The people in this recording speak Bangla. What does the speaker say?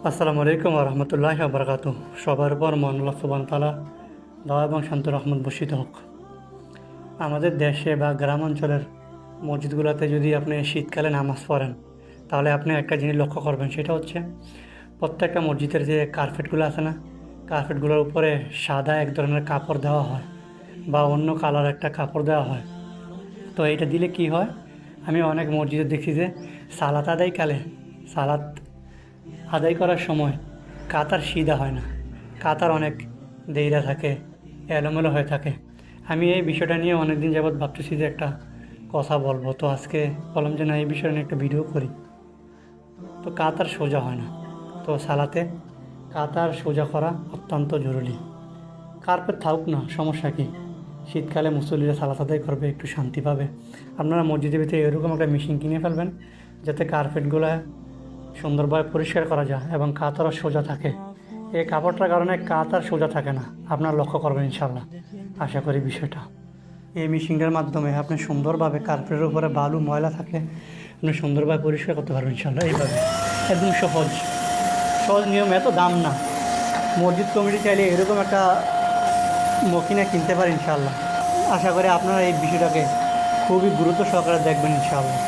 আসসালামু আলাইকুম রহমতুল্লাহ বরকাত। সবার উপর মহান আল্লাহ সুবহানাহু ওয়া তাআলা দয়া এবং শান্ত রহমত বর্ষিত হোক। আমাদের দেশে বা গ্রাম অঞ্চলের মসজিদগুলোতে যদি আপনি শীতকালে নামাজ পড়েন, তাহলে আপনি একটা জিনিস লক্ষ্য করবেন, সেটা হচ্ছে প্রত্যেকটা মসজিদের যে কার্পেটগুলো আছে না, কার্পেটগুলোর উপরে সাদা এক ধরনের কাপড় দেওয়া হয় বা অন্য কালার একটা কাপড় দেওয়া হয়। তো এটা দিলে কি হয়, আমি অনেক মসজিদে দেখি যে সালাত আদায়কালে সালাত আদায় করার সময় কাতার সিধা হয় না, কাতার অনেক দেইরা থাকে, এলোমেলো হয়ে থাকে। আমি এই বিষয়টা নিয়ে অনেক দিন যাবৎ ভাবতেছি যে একটা কথা বলবো, তো আজকে বললাম যে না, এই বিষয়টা নিয়ে একটা ভিডিও করি। তো কাতার সোজা হয় না, তো সালাতে কাতার সোজা করা অত্যন্ত জরুরি। কার্পেট থাকুক না, সমস্যা কী, শীতকালে মুসল্লিরা সালাত আদায় করবে, একটু শান্তি পাবে। আপনারা মসজিদের ভিতরে এরকম একটা মেশিন কিনে ফেলবেন যাতে কার্পেটগুলো সুন্দরভাবে পরিষ্কার করা যায় এবং কাতারও সোজা থাকে। এই কাপড়টার কারণে কাতার সোজা থাকে না, আপনারা লক্ষ্য করবেন ইনশাল্লাহ। আশা করি বিষয়টা, এই মেশিনটার মাধ্যমে আপনি সুন্দরভাবে কার্পেটের উপরে বালু ময়লা থাকলে আপনি সুন্দরভাবে পরিষ্কার করতে পারবেন ইনশাল্লাহ। এইভাবে একদম সহজ সহজ নিয়ম, এত দাম না। মসজিদ কমিটি চাইলে এরকম একটা মকিনা কিনতে পারে ইনশাল্লাহ। আশা করি আপনারা এই বিষয়টাকে খুবই গুরুত্ব সহকারে দেখবেন ইনশাআল্লাহ।